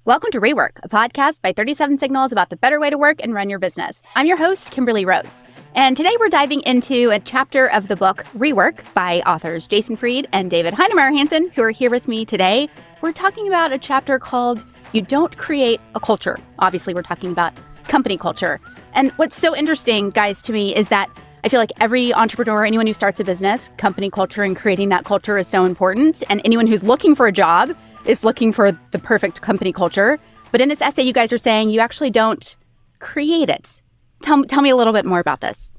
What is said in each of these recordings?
Welcome to Rework, a podcast by 37 Signals about the better way to work and run your business. I'm your host, Kimberly Rhodes. And today we're diving into a chapter of the book Rework by authors Jason Fried and David Heinemeier Hansson, who are here with me today. We're talking about a chapter called You Don't Create a Culture. Obviously, we're talking about company culture. And what's so interesting, guys, to me is that I feel like every entrepreneur, anyone who starts a business, company culture and creating that culture is so important. And anyone who's looking for a job is looking for the perfect company culture. But in this essay, you guys are saying you actually don't create it. Tell me a little bit more about this.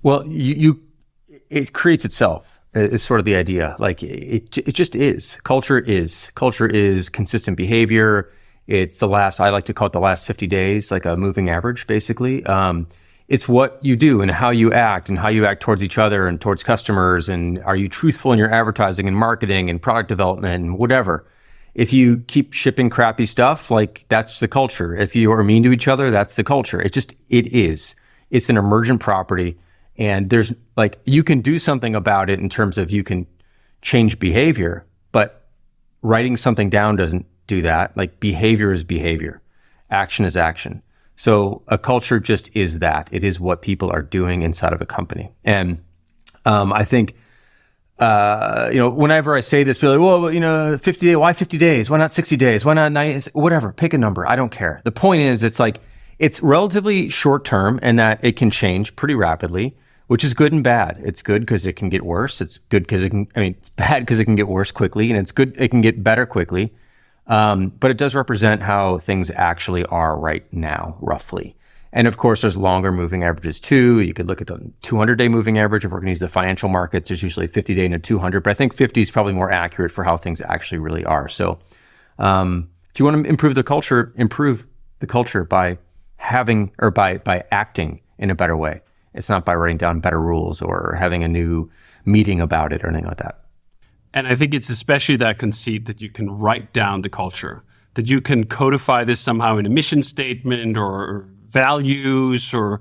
Well, it creates itself is sort of the idea. Like it just is. Culture is consistent behavior. It's I like to call it the last 50 days, like a moving average, basically. It's what you do and how you act towards each other and towards customers. And are you truthful in your advertising and marketing and product development and whatever? If you keep shipping crappy stuff, like that's the culture. If you are mean to each other, that's the culture. It is. It's an emergent property. And there's you can do something about it in terms of you can change behavior, but writing something down doesn't do that. Like behavior is behavior. Action is action. So a culture just is that. It is what people are doing inside of a company. And I think whenever I say this, people are like, well, 50 days, why 50 days? Why not 60 days? Why not 90? Whatever, pick a number. I don't care. The point is, it's relatively short term and that it can change pretty rapidly, which is good and bad. It's good because it can get worse. It's good because it's bad because it can get worse quickly, and it's good, it can get better quickly. But it does represent how things actually are right now, roughly. And of course, there's longer moving averages too. You could look at the 200-day moving average. If we're going to use the financial markets, there's usually a 50-day and a 200, but I think 50 is probably more accurate for how things actually really are. So if you want to improve the culture by having or by acting in a better way. It's not by writing down better rules or having a new meeting about it or anything like that. And I think it's especially that conceit that you can write down the culture, that you can codify this somehow in a mission statement or values, or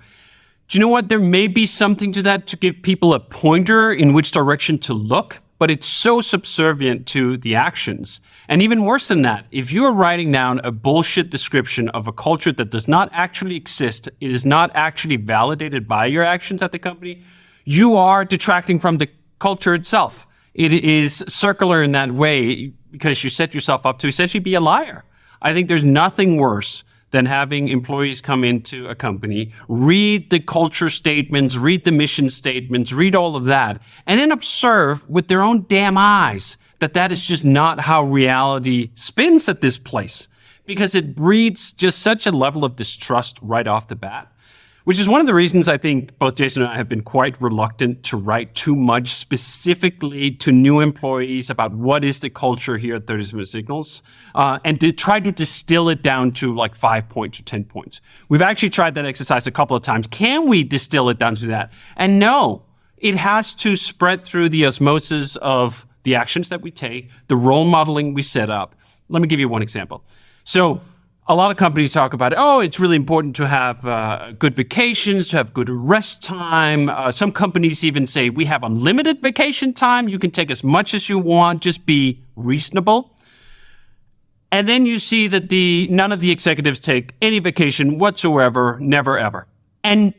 do you know what? There may be something to that to give people a pointer in which direction to look, but it's so subservient to the actions. And even worse than that, if you're writing down a bullshit description of a culture that does not actually exist, it is not actually validated by your actions at the company, you are detracting from the culture itself. It is circular in that way because you set yourself up to essentially be a liar. I think there's nothing worse than having employees come into a company, read the culture statements, read the mission statements, read all of that, and then observe with their own damn eyes that is just not how reality spins at this place, because it breeds just such a level of distrust right off the bat, which is one of the reasons I think both Jason and I have been quite reluctant to write too much specifically to new employees about what is the culture here at 37 Signals, and to try to distill it down to like 5 points or 10 points. We've actually tried that exercise a couple of times. Can we distill it down to that? And no, it has to spread through the osmosis of the actions that we take, the role modeling we set up. Let me give you one example. So a lot of companies talk about, it's really important to have good vacations, to have good rest time. Some companies even say we have unlimited vacation time. You can take as much as you want, just be reasonable. And then you see that none of the executives take any vacation whatsoever, never ever. And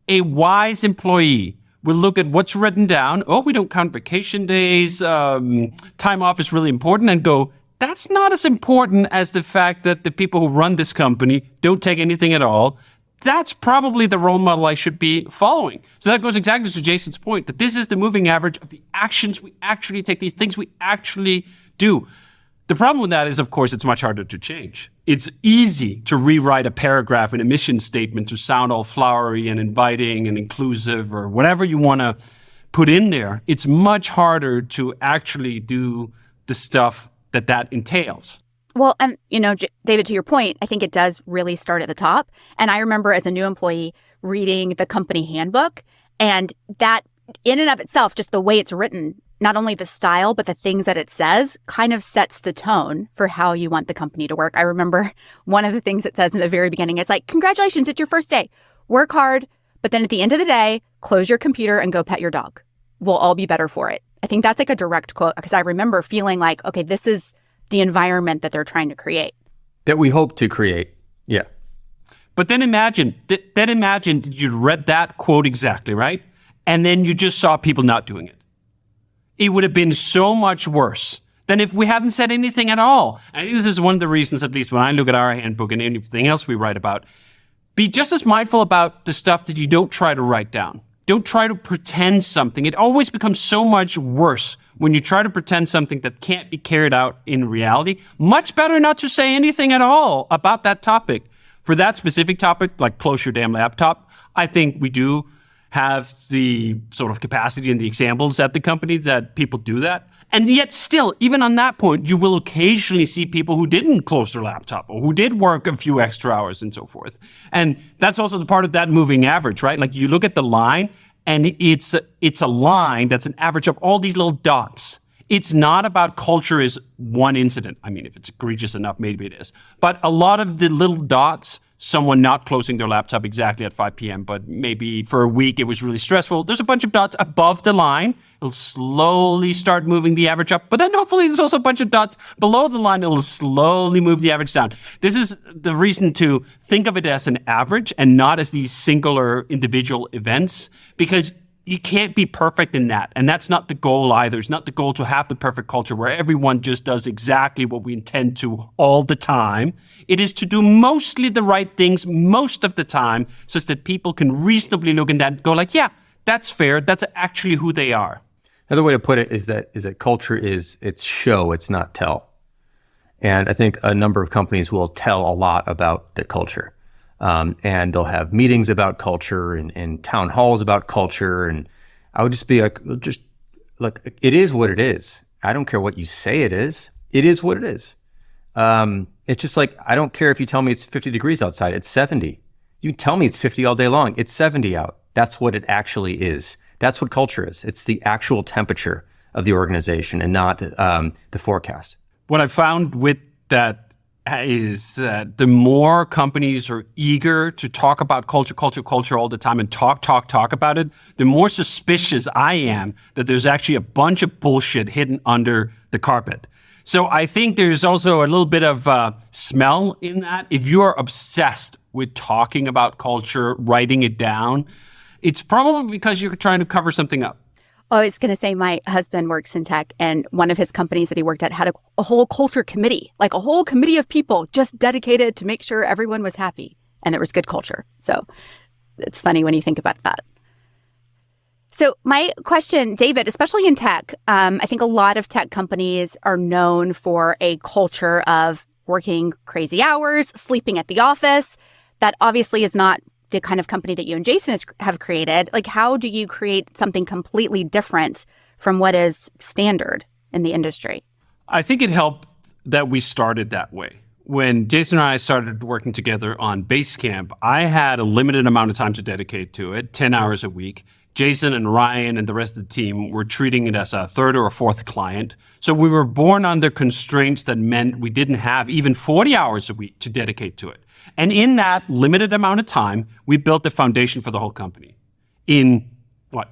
a wise employee will look at what's written down. We don't count vacation days. Time off is really important, and go, that's not as important as the fact that the people who run this company don't take anything at all. That's probably the role model I should be following. So that goes exactly to Jason's point, that this is the moving average of the actions we actually take, these things we actually do. The problem with that is, of course, it's much harder to change. It's easy to rewrite a paragraph in a mission statement to sound all flowery and inviting and inclusive or whatever you want to put in there. It's much harder to actually do the stuff that entails. Well, and, David, to your point, I think it does really start at the top. And I remember as a new employee reading the company handbook, and that in and of itself, just the way it's written, not only the style, but the things that it says kind of sets the tone for how you want the company to work. I remember one of the things it says in the very beginning, it's like, congratulations, it's your first day. Work hard, but then at the end of the day, close your computer and go pet your dog. We'll all be better for it. I think that's like a direct quote, because I remember feeling like, okay, this is the environment that they're trying to create. That we hope to create. Yeah. But then imagine you'd read that quote exactly, right? And then you just saw people not doing it. It would have been so much worse than if we hadn't said anything at all. I think this is one of the reasons, at least when I look at our handbook and anything else we write about, be just as mindful about the stuff that you don't try to write down. Don't try to pretend something. It always becomes so much worse when you try to pretend something that can't be carried out in reality. Much better not to say anything at all about that topic. For that specific topic, like close your damn laptop, I think we do have the sort of capacity and the examples at the company that people do that. And yet still, even on that point, you will occasionally see people who didn't close their laptop or who did work a few extra hours and so forth. And that's also the part of that moving average, right? Like you look at the line and it's a line that's an average of all these little dots. It's not about culture is one incident. I mean, if it's egregious enough, maybe it is. But a lot of the little dots, someone not closing their laptop exactly at 5 p.m., but maybe for a week it was really stressful. There's a bunch of dots above the line. It'll slowly start moving the average up. But then hopefully there's also a bunch of dots below the line. It'll slowly move the average down. This is the reason to think of it as an average and not as these singular individual events, because you can't be perfect in that. And that's not the goal either. It's not the goal to have the perfect culture where everyone just does exactly what we intend to all the time. It is to do mostly the right things most of the time so that people can reasonably look at that and go like, yeah, that's fair. That's actually who they are. Another way to put it is that culture it's show, it's not tell. And I think a number of companies will tell a lot about the culture. And they'll have meetings about culture and town halls about culture. And I would just be like, look, it is what it is. I don't care what you say it is. It is what it is. It's just like, I don't care if you tell me it's 50 degrees outside. It's 70. You tell me it's 50 all day long. It's 70 out. That's what it actually is. That's what culture is. It's the actual temperature of the organization and not the forecast. What I found with that is that the more companies are eager to talk about culture all the time and talk about it, the more suspicious I am that there's actually a bunch of bullshit hidden under the carpet. So I think there's also a little bit of smell in that. If you are obsessed with talking about culture, writing it down, it's probably because you're trying to cover something up. Oh, I was going to say my husband works in tech, and one of his companies that he worked at had a whole culture committee, like a whole committee of people just dedicated to make sure everyone was happy and there was good culture. So it's funny when you think about that. So my question, David, especially in tech, I think a lot of tech companies are known for a culture of working crazy hours, sleeping at the office. That obviously is not the kind of company that you and Jason have created. Like, how do you create something completely different from what is standard in the industry? I think it helped that we started that way. When Jason and I started working together on Basecamp, I had a limited amount of time to dedicate to it, 10 hours a week. Jason and Ryan and the rest of the team were treating it as a third or a fourth client. So we were born under constraints that meant we didn't have even 40 hours a week to dedicate to it. And in that limited amount of time, we built the foundation for the whole company. In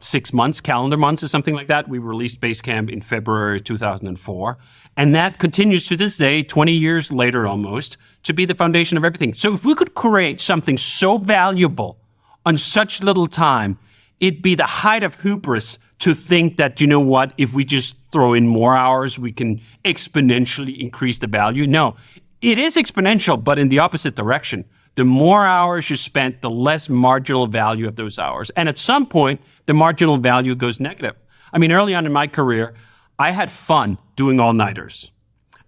6 months, calendar months or something like that, we released Basecamp in February 2004. And that continues to this day, 20 years later almost, to be the foundation of everything. So if we could create something so valuable on such little time, it'd be the height of hubris to think that, you know what, if we just throw in more hours, we can exponentially increase the value. No, it is exponential, but in the opposite direction. The more hours you spent, the less marginal value of those hours. And at some point, the marginal value goes negative. I mean, early on in my career, I had fun doing all-nighters.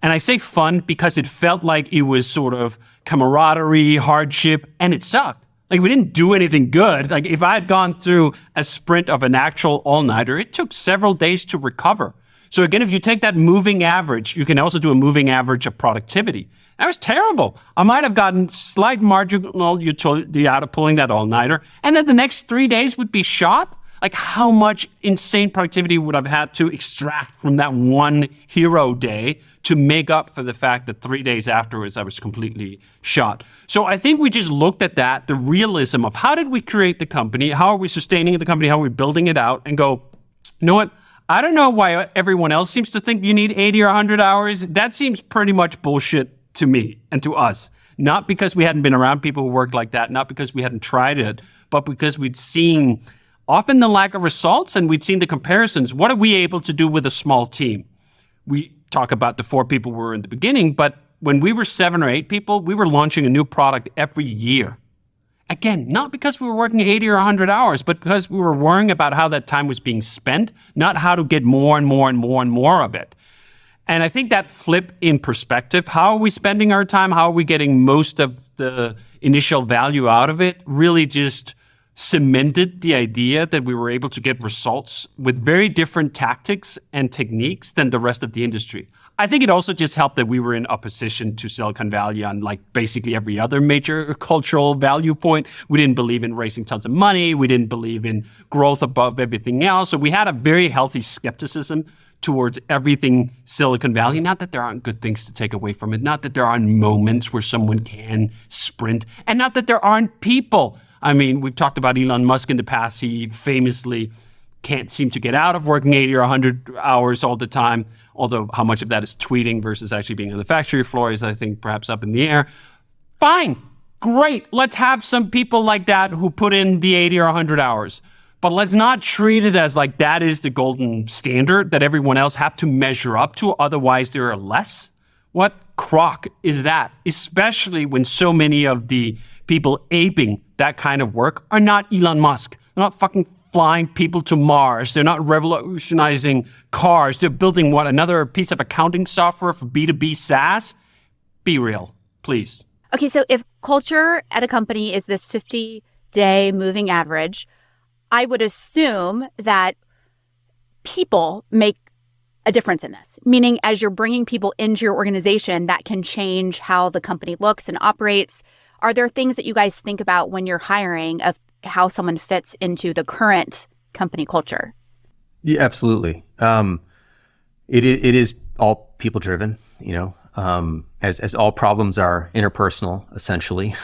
And I say fun because it felt like it was sort of camaraderie, hardship, and it sucked. Like, we didn't do anything good. Like, if I had gone through a sprint of an actual all-nighter, it took several days to recover. So again, if you take that moving average, you can also do a moving average of productivity. That was terrible. I might have gotten slight marginal utility out of pulling that all-nighter, and then the next 3 days would be shot. Like, how much insane productivity would I've had to extract from that one hero day to make up for the fact that 3 days afterwards I was completely shot? So I think we just looked at that, the realism of how did we create the company? How are we sustaining the company? How are we building it out? And go, you know what? I don't know why everyone else seems to think you need 80 or 100 hours. That seems pretty much bullshit to me and to us. Not because we hadn't been around people who worked like that, not because we hadn't tried it, but because we'd seen often the lack of results and we'd seen the comparisons. What are we able to do with a small team? We talk about the 4 people we were in the beginning, but when we were 7 or 8 people, we were launching a new product every year. Again, not because we were working 80 or 100 hours, but because we were worrying about how that time was being spent, not how to get more and more and more and more of it. And I think that flip in perspective, how are we spending our time? How are we getting most of the initial value out of it? Really just cemented the idea that we were able to get results with very different tactics and techniques than the rest of the industry. I think it also just helped that we were in opposition to Silicon Valley on like basically every other major cultural value point. We didn't believe in raising tons of money. We didn't believe in growth above everything else. So we had a very healthy skepticism towards everything Silicon Valley. Not that there aren't good things to take away from it. Not that there aren't moments where someone can sprint. And not that there aren't people. I mean, we've talked about Elon Musk in the past. He famously can't seem to get out of working 80 or 100 hours all the time. Although how much of that is tweeting versus actually being on the factory floor is, I think, perhaps up in the air. Fine. Great. Let's have some people like that who put in the 80 or 100 hours. But let's not treat it as like that is the golden standard that everyone else have to measure up to. Otherwise, there are less. What crock is that? Especially when so many of the people aping that kind of work are not Elon Musk. They're not fucking flying people to Mars. They're not revolutionizing cars. They're building what? Another piece of accounting software for B2B SaaS? Be real, please. Okay, so if culture at a company is this 50-day moving average, I would assume that people make a difference in this, meaning as you're bringing people into your organization, that can change how the company looks and operates. Are there things that you guys think about when you're hiring of how someone fits into the current company culture? Yeah, absolutely. It is all people driven, as all problems are interpersonal, essentially.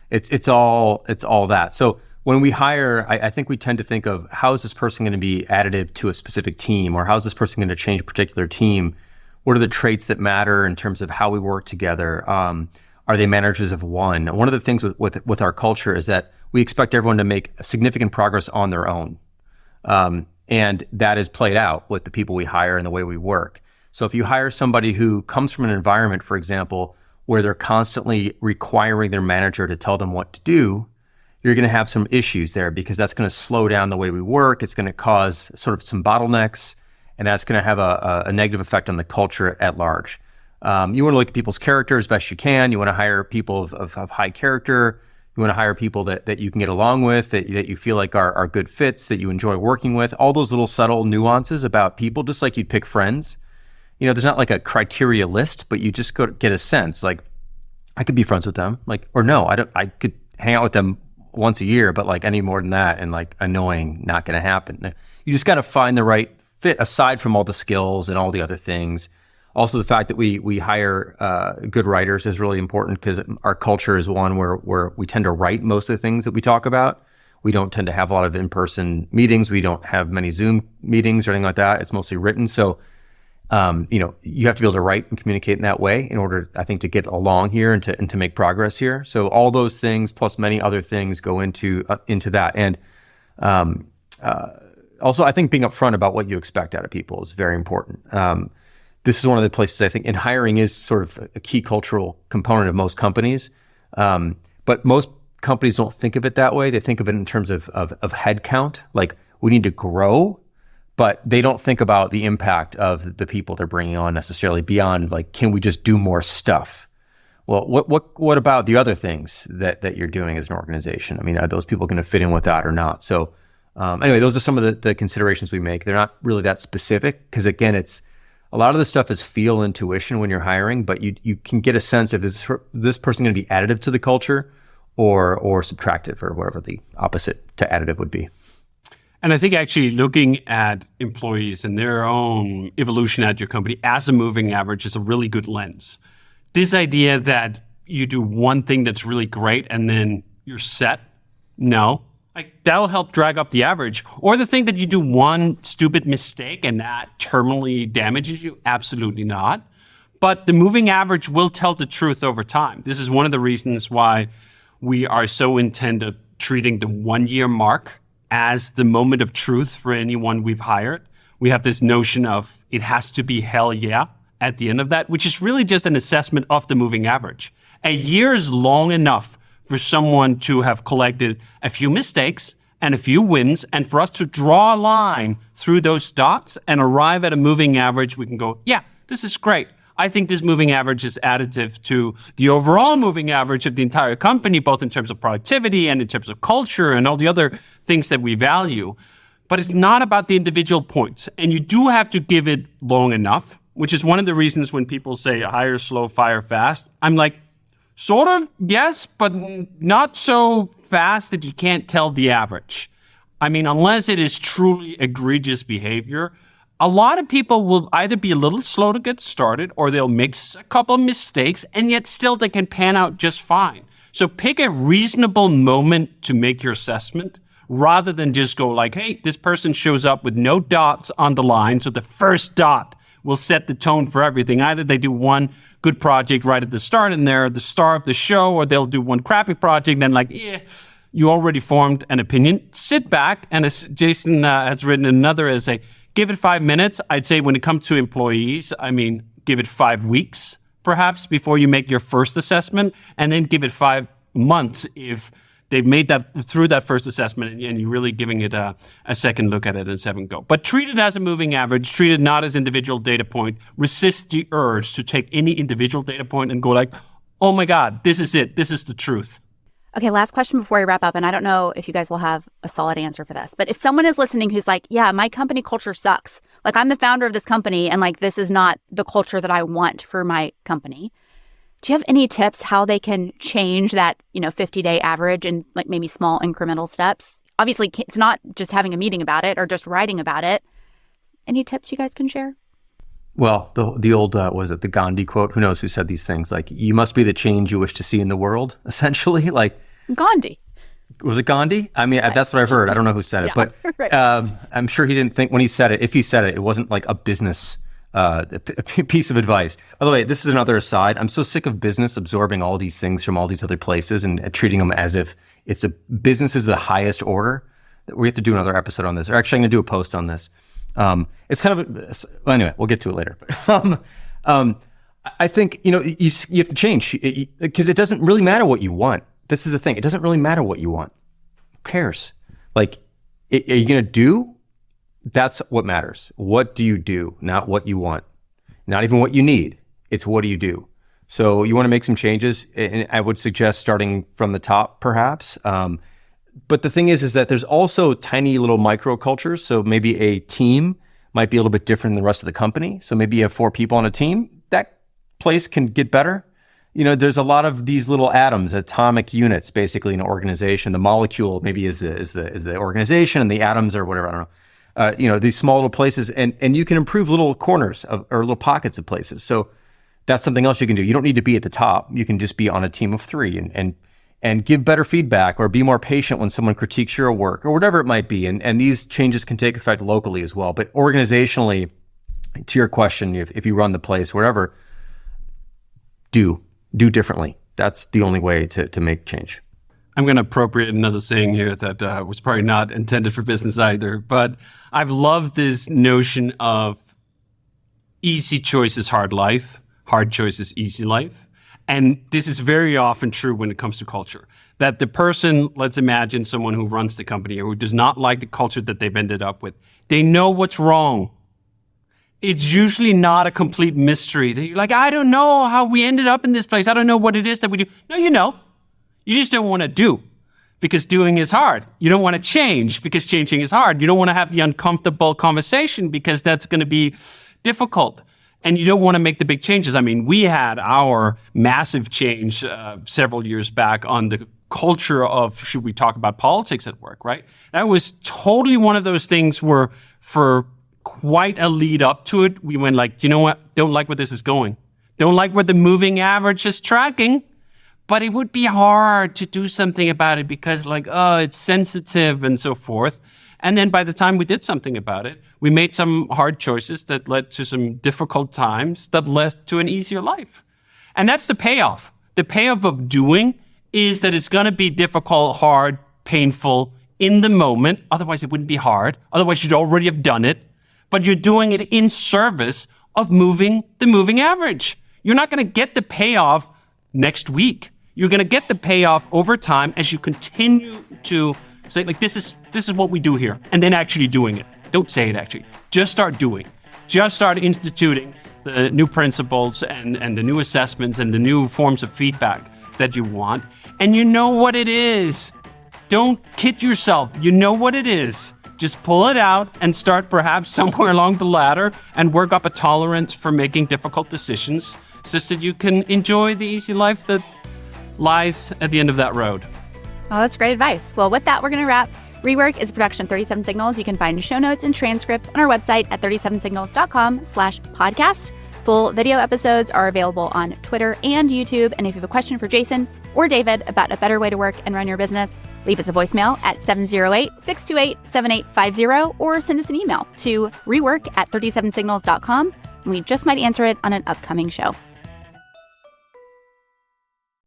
It's all that. So when we hire, I think we tend to think of how is this person going to be additive to a specific team, or how is this person going to change a particular team? What are the traits that matter in terms of how we work together? Are they managers of one? One of the things with our culture is that we expect everyone to make significant progress on their own. And that is played out with the people we hire and the way we work. So if you hire somebody who comes from an environment, for example, where they're constantly requiring their manager to tell them what to do, you're going to have some issues there because that's going to slow down the way we work. It's going to cause sort of some bottlenecks, and that's going to have a negative effect on the culture at large. You want to look at people's character as best you can. You want to hire people of high character. You want to hire people that you can get along with, that you feel like are good fits, that you enjoy working with. All those little subtle nuances about people, just like you'd pick friends. There's not like a criteria list, but you just get a sense. Like, I could be friends with them, or no, I could hang out with them once a year, but like any more than that and like annoying, not going to happen. You just got to find the right fit aside from all the skills and all the other things. Also, the fact that we hire good writers is really important because our culture is one where we tend to write most of the things that we talk about. We don't tend to have a lot of in-person meetings. We don't have many Zoom meetings or anything like that. It's mostly written. So, you have to be able to write and communicate in that way in order, I think, to get along here and to make progress here. So all those things plus many other things go into that. And also, I think being upfront about what you expect out of people is very important. This is one of the places I think in hiring is sort of a key cultural component of most companies. But most companies don't think of it that way. They think of it in terms of head count. Like, we need to grow, but they don't think about the impact of the people they're bringing on necessarily beyond like, can we just do more stuff? Well, what about the other things that you're doing as an organization? I mean, are those people going to fit in with that or not? So anyway, those are some of the considerations we make. They're not really that specific because, again, it's a lot of this stuff is feel intuition when you're hiring, but you can get a sense of this person going to be additive to the culture or subtractive or whatever the opposite to additive would be. And I think actually looking at employees and their own evolution at your company as a moving average is a really good lens. This idea that you do one thing that's really great and then you're set, no. Like, that'll help drag up the average. Or the thing that you do one stupid mistake and that terminally damages you, absolutely not. But the moving average will tell the truth over time. This is one of the reasons why we are so intent of treating the 1-year mark as the moment of truth for anyone we've hired. We have this notion of it has to be hell yeah at the end of that, which is really just an assessment of the moving average. A year is long enough for someone to have collected a few mistakes and a few wins, and for us to draw a line through those dots and arrive at a moving average. We can go, yeah, this is great. I think this moving average is additive to the overall moving average of the entire company, both in terms of productivity and in terms of culture and all the other things that we value. But it's not about the individual points. And you do have to give it long enough, which is one of the reasons when people say hire slow, fire fast, I'm like, sort of, yes, but not so fast that you can't tell the average. I mean, unless it is truly egregious behavior, a lot of people will either be a little slow to get started or they'll make a couple of mistakes and yet still they can pan out just fine. So pick a reasonable moment to make your assessment rather than just go like, hey, this person shows up with no dots on the line. So the first dot will set the tone for everything. Either they do one good project right at the start and they're the star of the show, or they'll do one crappy project and like, you already formed an opinion. Sit back, and as Jason has written another essay, give it 5 minutes. I'd say when it comes to employees, I mean, give it 5 weeks perhaps before you make your first assessment, and then give it 5 months if they've made that through that first assessment and you're really giving it a second look at it and second go. But treat it as a moving average. Treat it not as individual data point. Resist the urge to take any individual data point and go like, oh my God, this is it. This is the truth. Okay, last question before we wrap up. And I don't know if you guys will have a solid answer for this, but if someone is listening who's like, yeah, my company culture sucks. Like, I'm the founder of this company and like, this is not the culture that I want for my company. Do you have any tips how they can change that, 50-day average and like maybe small incremental steps? Obviously, it's not just having a meeting about it or just writing about it. Any tips you guys can share? Well, the old, was it the Gandhi quote? Who knows who said these things? Like, you must be the change you wish to see in the world, essentially. Like, Gandhi. Was it Gandhi? I mean, that's what I've heard. I don't know who said it, but right. I'm sure he didn't think when he said it, if he said it, it wasn't like a business piece of advice. By the way, this is another aside. I'm so sick of business absorbing all these things from all these other places and treating them as if business is the highest order. We have to do another episode on this. Or actually, I'm going to do a post on this. It's kind of well, anyway, we'll get to it later. I think, you have to change because it doesn't really matter what you want. This is the thing. It doesn't really matter what you want. Who cares? Like, are you going to do? That's what matters. What do you do? Not what you want. Not even what you need. It's what do you do? So you want to make some changes. And I would suggest starting from the top, perhaps. But the thing is that there's also tiny little micro cultures. So maybe a team might be a little bit different than the rest of the company. So maybe you have 4 people on a team. That place can get better. There's a lot of these little atoms, atomic units, basically in an organization. The molecule maybe is the organization, and the atoms or whatever. I don't know. These small little places, and you can improve little corners or little pockets of places. So that's something else you can do. You don't need to be at the top. You can just be on a team of 3 and give better feedback or be more patient when someone critiques your work or whatever it might be. And these changes can take effect locally as well. But organizationally, to your question, if you run the place, wherever, do differently. That's the only way to make change. I'm going to appropriate another saying here that was probably not intended for business either, but I've loved this notion of easy choice is hard life, hard choice is easy life. And this is very often true when it comes to culture, that the person, let's imagine someone who runs the company or who does not like the culture that they've ended up with, they know what's wrong. It's usually not a complete mystery. You're like, I don't know how we ended up in this place. I don't know what it is that we do. No, you know. You just don't want to do because doing is hard. You don't want to change because changing is hard. You don't want to have the uncomfortable conversation because that's going to be difficult. And you don't want to make the big changes. I mean, we had our massive change several years back on the culture of, should we talk about politics at work, right? That was totally one of those things where for quite a lead up to it, we went like, you know what? Don't like where this is going. Don't like where the moving average is tracking. But it would be hard to do something about it because it's sensitive and so forth. And then by the time we did something about it, we made some hard choices that led to some difficult times that led to an easier life. And that's the payoff. The payoff of doing is that it's going to be difficult, hard, painful in the moment. Otherwise, it wouldn't be hard. Otherwise, you'd already have done it. But you're doing it in service of moving the moving average. You're not going to get the payoff next week. You're going to get the payoff over time as you continue to say, like, this is what we do here, and then actually doing it. Don't say it, actually. Just start doing. Just start instituting the new principles and the new assessments and the new forms of feedback that you want. And you know what it is. Don't kid yourself. You know what it is. Just pull it out and start perhaps somewhere along the ladder and work up a tolerance for making difficult decisions so that you can enjoy the easy life that lies at the end of that road. Oh, that's great advice. Well, with that, we're going to wrap. Rework is a production of 37 Signals. You can find show notes and transcripts on our website at 37signals.com/podcast. Full video episodes are available on Twitter and YouTube. And if you have a question for Jason or David about a better way to work and run your business, leave us a voicemail at 708-628-7850 or send us an email to rework@37signals.com. And we just might answer it on an upcoming show.